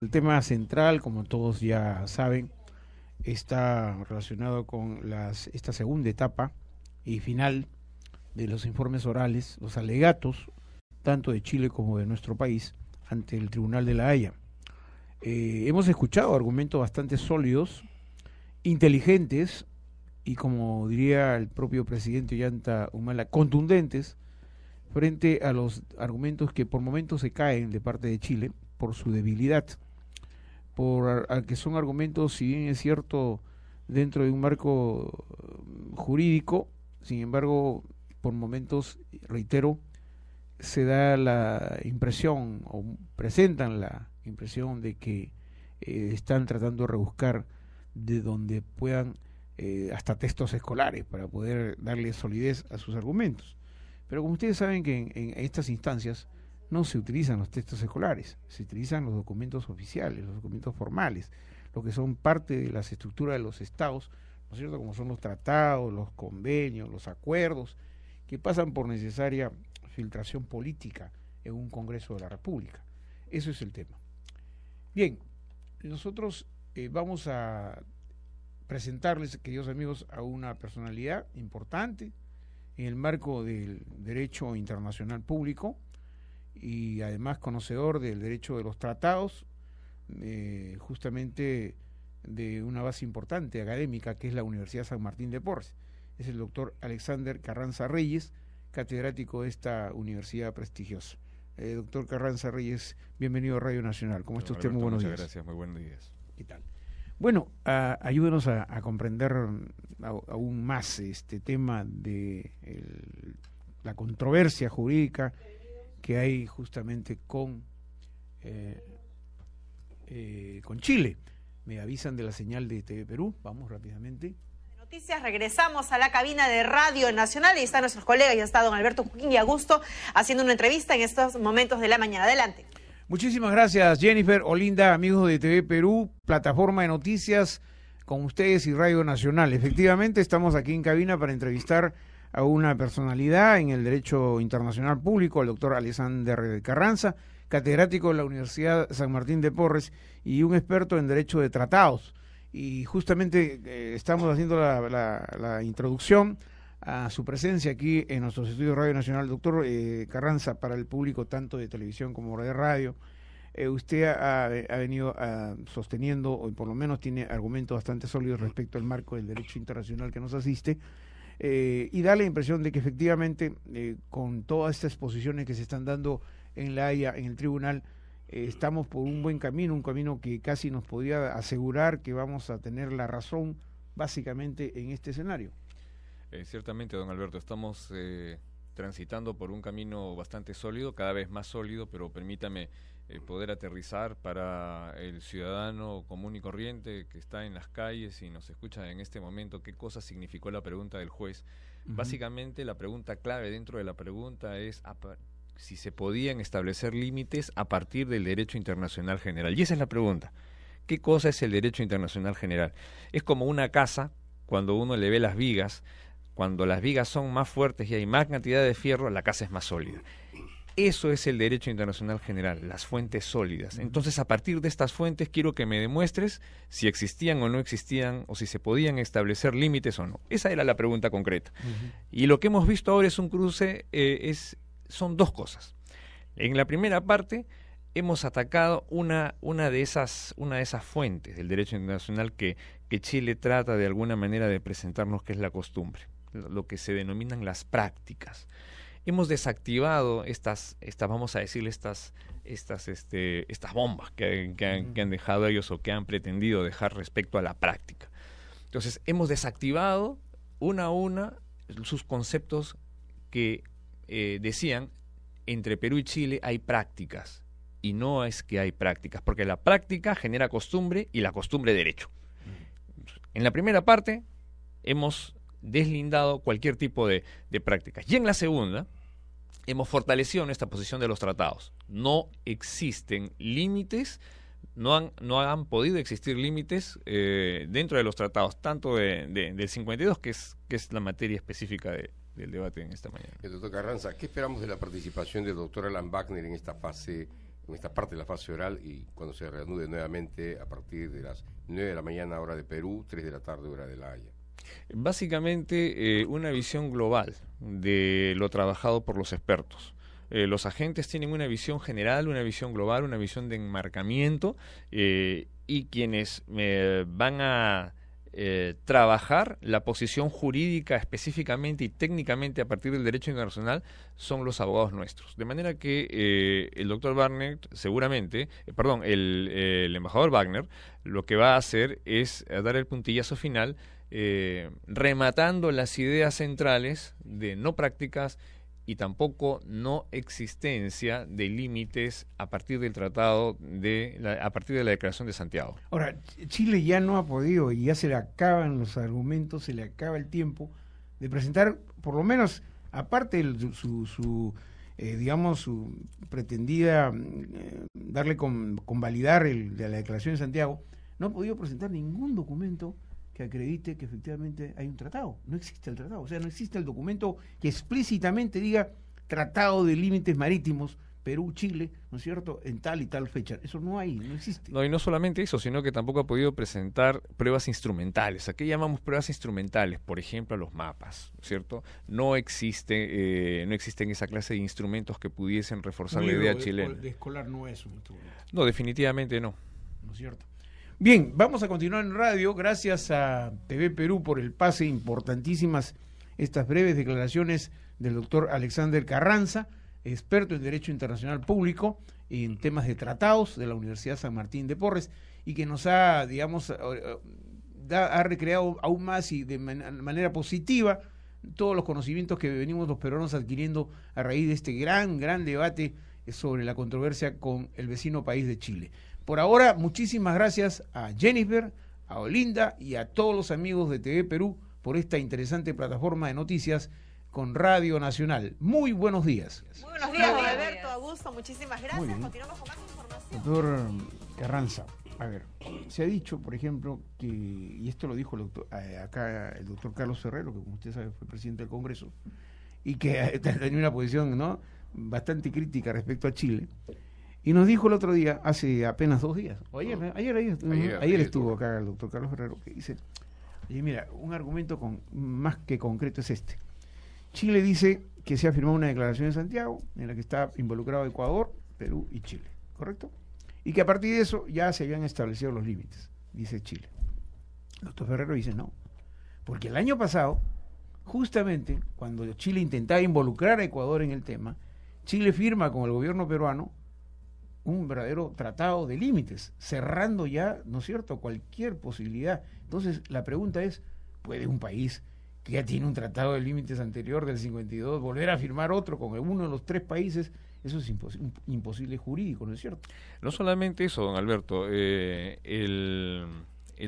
El tema central, como todos ya saben, está relacionado con esta segunda etapa y final de los informes orales, los alegatos, tanto de Chile como de nuestro país, ante el Tribunal de la Haya. Hemos escuchado argumentos bastante sólidos, inteligentes y, como diría el propio presidente Ollanta Humala, contundentes frente a los argumentos que por momentos se caen de parte de Chile por su debilidad, que son argumentos, si bien es cierto, dentro de un marco jurídico, sin embargo, por momentos, reitero, se da la impresión o presentan la impresión de que están tratando de rebuscar de donde puedan hasta textos escolares para poder darle solidez a sus argumentos. Pero como ustedes saben que en estas instancias no se utilizan los textos escolares, se utilizan los documentos oficiales, los documentos formales, lo que son parte de las estructuras de los estados, ¿no es cierto?, como son los tratados, los convenios, los acuerdos, que pasan por necesaria filtración política en un Congreso de la República. Eso es el tema. Bien, nosotros vamos a presentarles, queridos amigos, a una personalidad importante en el marco del derecho internacional público y además conocedor del derecho de los tratados, justamente de una base importante académica que es la Universidad San Martín de Porres. Es el doctor Alexander Carranza Reyes, catedrático de esta universidad prestigiosa. Doctor Carranza Reyes, bienvenido a Radio Nacional. ¿Cómo está usted? Alberto, muy buenos muchas días. Gracias, muy buenos días. ¿Qué tal? Bueno, ayúdenos a comprender aún más este tema de la controversia jurídica que hay justamente con Chile. Me avisan de la señal de TV Perú. Vamos rápidamente. Noticias, regresamos a la cabina de Radio Nacional y están nuestros colegas, ya está don Alberto Juquín y Augusto haciendo una entrevista en estos momentos de la mañana. Adelante. Muchísimas gracias, Jennifer, Olinda, amigos de TV Perú, plataforma de noticias con ustedes y Radio Nacional. Efectivamente, estamos aquí en cabina para entrevistar a una personalidad en el derecho internacional público, el doctor Alexander Carranza, catedrático de la Universidad San Martín de Porres y un experto en derecho de tratados. Y justamente estamos haciendo la introducción a su presencia aquí en nuestros estudios de Radio Nacional. Doctor Carranza, para el público tanto de televisión como de radio, usted ha venido sosteniendo, o por lo menos tiene argumentos bastante sólidos respecto al marco del derecho internacional que nos asiste, y da la impresión de que efectivamente con todas estas exposiciones que se están dando en La Haya, en el tribunal, estamos por un buen camino, un camino que casi nos podría asegurar que vamos a tener la razón básicamente en este escenario. Ciertamente, don Alberto, estamos transitando por un camino bastante sólido, cada vez más sólido, pero permítame poder aterrizar para el ciudadano común y corriente que está en las calles y nos escucha en este momento qué cosa significó la pregunta del juez. Básicamente, la pregunta clave dentro de la pregunta es si se podían establecer límites a partir del derecho internacional general. Y esa es la pregunta. ¿Qué cosa es el derecho internacional general? Es como una casa, cuando uno le ve las vigas. Cuando las vigas son más fuertes y hay más cantidad de fierro, la casa es más sólida. Eso es el derecho internacional general, las fuentes sólidas. Entonces, a partir de estas fuentes, quiero que me demuestres si existían o no existían, o si se podían establecer límites o no. Esa era la pregunta concreta. Y lo que hemos visto ahora es un cruce, son dos cosas. En la primera parte, hemos atacado una de esas fuentes del derecho internacional que Chile trata de alguna manera de presentarnos, que es la costumbre, lo que se denominan las prácticas. Hemos desactivado estas vamos a decirle, estas bombas que han dejado ellos o que han pretendido dejar respecto a la práctica. Entonces, hemos desactivado una a una sus conceptos que decían, entre Perú y Chile hay prácticas, y no es que hay prácticas, porque la práctica genera costumbre y la costumbre derecho. En la primera parte hemos deslindado cualquier tipo de prácticas. Y en la segunda, hemos fortalecido nuestra posición de los tratados. No existen límites, no han podido existir límites dentro de los tratados, tanto del 52, que es la materia específica del debate en esta mañana. Doctor Carranza, ¿qué esperamos de la participación del doctor Alan Wagner en esta fase en esta parte de la fase oral, y cuando se reanude nuevamente a partir de las 9 de la mañana hora de Perú, 3 de la tarde hora de La Haya. Básicamente una visión global de lo trabajado por los expertos. Los agentes tienen una visión general, una visión global, una visión de enmarcamiento, y quienes van a trabajar la posición jurídica específicamente y técnicamente a partir del derecho internacional son los abogados nuestros. De manera que el doctor Wagner, seguramente, el embajador Wagner, lo que va a hacer es dar el puntillazo final, rematando las ideas centrales de no prácticas y tampoco no existencia de límites a partir del tratado a partir de la Declaración de Santiago. Ahora, Chile ya no ha podido, y ya se le acaban los argumentos, se le acaba el tiempo de presentar, por lo menos, aparte de su pretendida darle con validar de la Declaración de Santiago, no ha podido presentar ningún documento que acredite que efectivamente hay un tratado. No existe el tratado, o sea, no existe el documento que explícitamente diga Tratado de Límites Marítimos Perú-Chile, ¿no es cierto?, en tal y tal fecha. Eso no hay, no existe. No, y no solamente eso, sino que tampoco ha podido presentar pruebas instrumentales. ¿A qué llamamos pruebas instrumentales? Por ejemplo, a los mapas, ¿cierto? No existen esa clase de instrumentos que pudiesen reforzar la idea chilena. De escolar no es un instrumento. No, definitivamente no. ¿No es cierto? Bien, vamos a continuar en radio. Gracias a TV Perú por el pase, importantísimas estas breves declaraciones del doctor Alexander Carranza, experto en Derecho Internacional Público en temas de tratados de la Universidad San Martín de Porres, y que nos ha, ha recreado aún más y de manera positiva todos los conocimientos que venimos los peruanos adquiriendo a raíz de este gran debate sobre la controversia con el vecino país de Chile. Por ahora, muchísimas gracias a Jennifer, a Olinda y a todos los amigos de TV Perú por esta interesante plataforma de noticias con Radio Nacional. Muy buenos días. Muy buenos días, Alberto, Augusto, muchísimas gracias. Continuamos con más información. Doctor Carranza, a ver, se ha dicho, por ejemplo, que, y esto lo dijo acá el doctor Carlos Ferrero, que como usted sabe fue presidente del Congreso, y que tenía una posición, ¿no?, bastante crítica respecto a Chile. Y nos dijo el otro día, hace apenas 2 días, o ayer estuvo acá el doctor Carlos Ferrero, que dice, oye, mira, un argumento más que concreto es este. Chile dice que se ha firmado una declaración de Santiago en la que está involucrado Ecuador, Perú y Chile, ¿correcto? Y que a partir de eso ya se habían establecido los límites, dice Chile. El doctor Ferrero dice no, porque el año pasado, justamente cuando Chile intentaba involucrar a Ecuador en el tema, Chile firma con el gobierno peruano un verdadero tratado de límites, cerrando ya, ¿no es cierto?, cualquier posibilidad. Entonces, la pregunta es, ¿puede un país que ya tiene un tratado de límites anterior del 52 volver a firmar otro con uno de los 3 países? Eso es imposible jurídico, ¿no es cierto? No solamente eso, don Alberto, el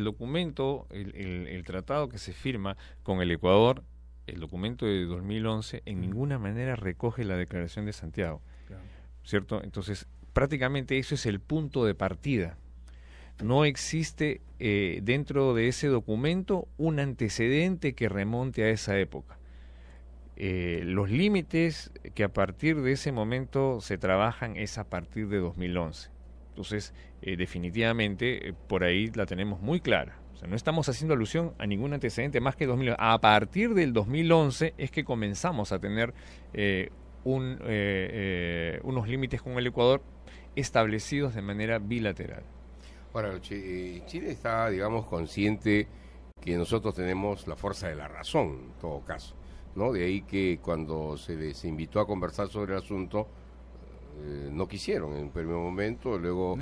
documento, el tratado que se firma con el Ecuador, el documento de 2011, en ninguna manera recoge la Declaración de Santiago, claro, ¿cierto? Entonces, prácticamente eso es el punto de partida. No existe dentro de ese documento un antecedente que remonte a esa época. Los límites que a partir de ese momento se trabajan es a partir de 2011. Entonces, definitivamente, por ahí la tenemos muy clara. O sea, no estamos haciendo alusión a ningún antecedente más que 2011. A partir del 2011 es que comenzamos a tener unos límites con el Ecuador establecidos de manera bilateral. Ahora, Chile está, digamos, consciente que nosotros tenemos la fuerza de la razón, en todo caso, ¿no? De ahí que cuando se les invitó a conversar sobre el asunto, no quisieron en un primer momento, luego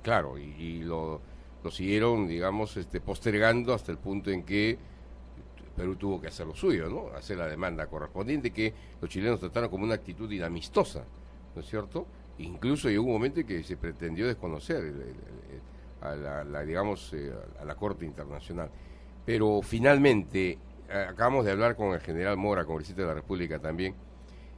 claro, y lo siguieron, digamos, postergando hasta el punto en que Perú tuvo que hacer lo suyo, ¿no? Hacer la demanda correspondiente, que los chilenos trataron como una actitud inamistosa, ¿no es cierto? Incluso llegó un momento en que se pretendió desconocer a la Corte Internacional. Pero finalmente, acabamos de hablar con el general Mora, congresista de la República también,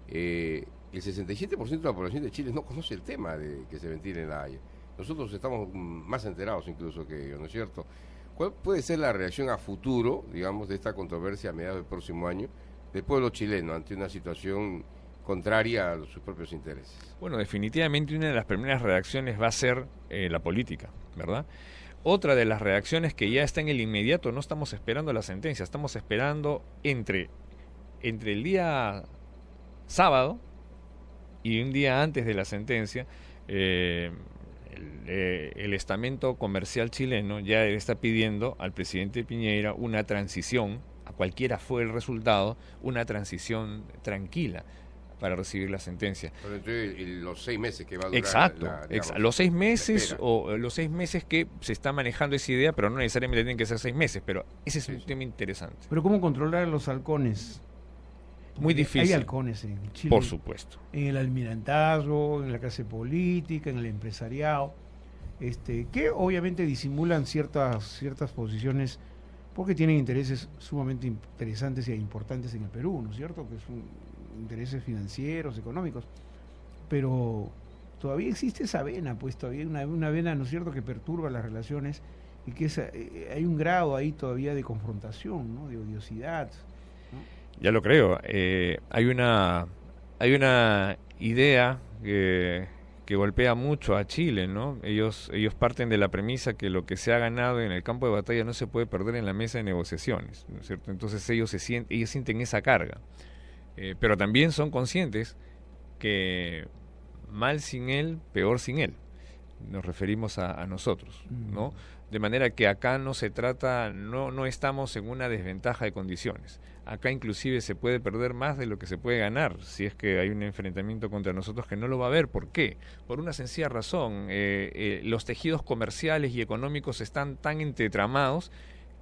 el 67% de la población de Chile no conoce el tema de que se ventile en La Haya. Nosotros estamos más enterados incluso que ellos, ¿no es cierto? ¿Cuál puede ser la reacción a futuro, digamos, de esta controversia a mediados del próximo año del pueblo chileno ante una situación contraria a sus propios intereses. Bueno, definitivamente una de las primeras reacciones va a ser la política, ¿verdad? Otra de las reacciones que ya está en el inmediato, no estamos esperando la sentencia, estamos esperando entre el día sábado y un día antes de la sentencia, el estamento comercial chileno ya está pidiendo al presidente Piñera una transición, a cualquiera fue el resultado, una transición tranquila para recibir la sentencia. Pero entonces, los 6 meses que va a durar. Exacto, los 6 meses o los 6 meses que se está manejando esa idea, pero no necesariamente tienen que ser 6 meses, pero ese es un tema interesante. Pero ¿cómo controlar a los halcones? Muy difícil. Hay halcones en Chile. Por supuesto. En el almirantazgo, en la clase política, en el empresariado, que obviamente disimulan ciertas posiciones porque tienen intereses sumamente interesantes e importantes en el Perú, ¿no es cierto? Que son intereses financieros, económicos, pero todavía existe esa vena, pues todavía una vena, ¿no es cierto?, que perturba las relaciones y que hay un grado ahí todavía de confrontación, ¿no?, de odiosidad, ¿no? Ya lo creo. Hay una idea que golpea mucho a Chile, ¿no? Ellos parten de la premisa que lo que se ha ganado en el campo de batalla no se puede perder en la mesa de negociaciones, ¿no es cierto? Entonces ellos sienten esa carga. Pero también son conscientes que mal sin él, peor sin él. Nos referimos a nosotros, ¿no? De manera que acá no se trata, no estamos en una desventaja de condiciones. Acá inclusive se puede perder más de lo que se puede ganar si es que hay un enfrentamiento contra nosotros que no lo va a haber. ¿Por qué? Por una sencilla razón. Los tejidos comerciales y económicos están tan entretramados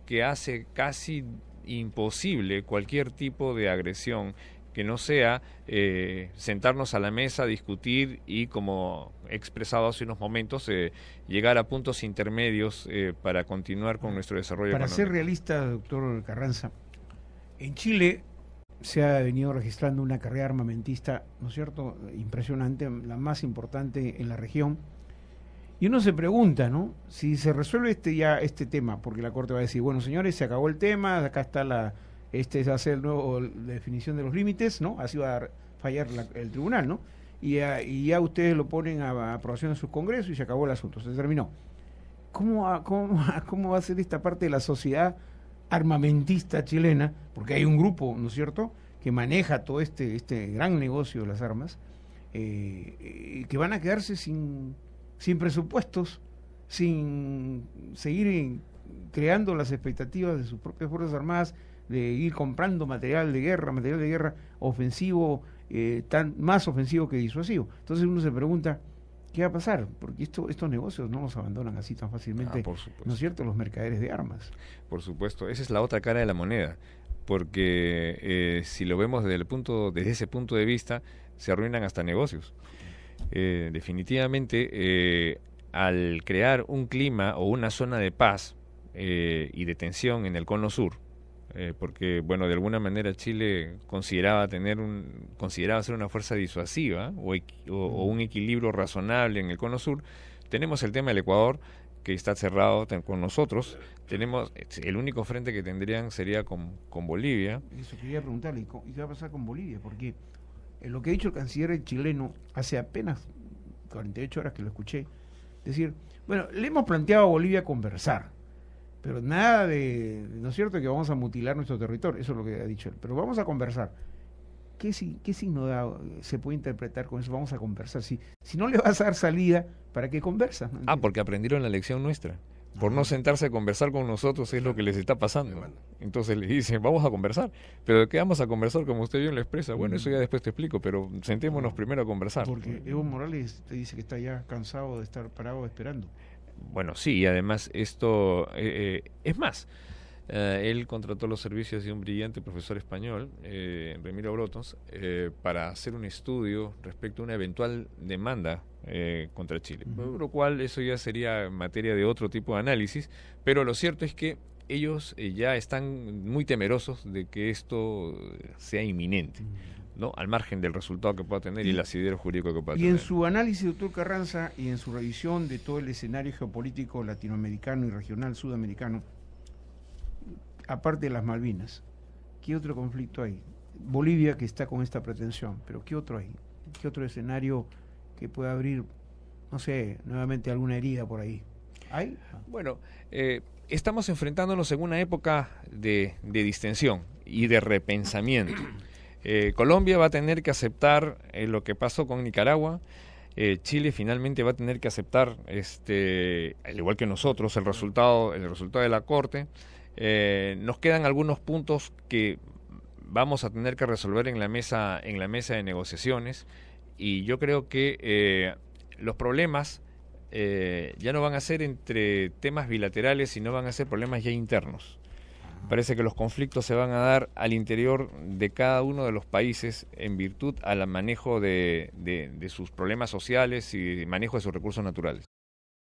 que hace casi imposible cualquier tipo de agresión que no sea sentarnos a la mesa, discutir y, como he expresado hace unos momentos, llegar a puntos intermedios para continuar con nuestro desarrollo económico. Para ser realista, doctor Carranza, en Chile se ha venido registrando una carrera armamentista, ¿no es cierto?, impresionante, la más importante en la región. Y uno se pregunta, ¿no?, si se resuelve este tema, porque la Corte va a decir, bueno, señores, se acabó el tema, acá está la hacer la definición de los límites, ¿no? Así va a fallar el tribunal, ¿no? Y ya ustedes lo ponen a aprobación en sus congresos y se acabó el asunto, se terminó. ¿Cómo va a ser esta parte de la sociedad armamentista chilena? Porque hay un grupo, ¿no es cierto?, que maneja todo este gran negocio de las armas, que van a quedarse sin presupuestos, sin seguir creando las expectativas de sus propias Fuerzas Armadas, de ir comprando material de guerra ofensivo, más ofensivo que disuasivo. Entonces uno se pregunta, ¿qué va a pasar? Porque estos negocios no los abandonan así tan fácilmente, ¿no es cierto?, los mercaderes de armas. Por supuesto, esa es la otra cara de la moneda, porque si lo vemos desde ese punto de vista, se arruinan hasta negocios. Definitivamente, al crear un clima o una zona de paz y de tensión en el cono sur, porque, bueno, de alguna manera Chile consideraba ser una fuerza disuasiva o un equilibrio razonable en el cono sur. Tenemos el tema del Ecuador, que está cerrado con nosotros. Tenemos el único frente que tendrían sería con Bolivia. Eso quería preguntarle, ¿y qué va a pasar con Bolivia? Porque lo que ha dicho el canciller chileno hace apenas 48 horas que lo escuché, decir, bueno, le hemos planteado a Bolivia conversar, pero nada de, ¿no es cierto?, que vamos a mutilar nuestro territorio, eso es lo que ha dicho él, pero vamos a conversar. ¿Qué signo se puede interpretar con eso? Vamos a conversar. Si no le vas a dar salida, ¿para qué conversas? ¿No? Porque aprendieron la lección nuestra. Por no sentarse a conversar con nosotros es lo que les está pasando. Entonces les dicen, vamos a conversar. ¿Pero de qué vamos a conversar, como usted bien lo expresa? Bueno, eso ya después te explico, pero sentémonos primero a conversar. Porque Evo Morales te dice que está ya cansado de estar parado esperando. Bueno, sí, y además esto es más. Él contrató los servicios de un brillante profesor español, Ramiro Brotons, para hacer un estudio respecto a una eventual demanda contra Chile, por lo cual eso ya sería materia de otro tipo de análisis, pero lo cierto es que ellos ya están muy temerosos de que esto sea inminente, ¿no?, al margen del resultado que pueda tener y el asidero jurídico que pueda tener. Y en su análisis, doctor Carranza, y en su revisión de todo el escenario geopolítico latinoamericano y regional sudamericano, aparte de las Malvinas, ¿qué otro conflicto hay? Bolivia, que está con esta pretensión, pero ¿qué otro hay? ¿Qué otro escenario que pueda abrir, no sé, nuevamente alguna herida por ahí? ¿Hay? Bueno, estamos enfrentándonos en una época de distensión y de repensamiento. Colombia va a tener que aceptar lo que pasó con Nicaragua. Chile finalmente va a tener que aceptar, al igual que nosotros, el resultado de la Corte. Nos quedan algunos puntos que vamos a tener que resolver en la mesa de negociaciones, y yo creo que los problemas ya no van a ser entre temas bilaterales, sino van a ser problemas ya internos. Parece que los conflictos se van a dar al interior de cada uno de los países en virtud al manejo de sus problemas sociales y manejo de sus recursos naturales.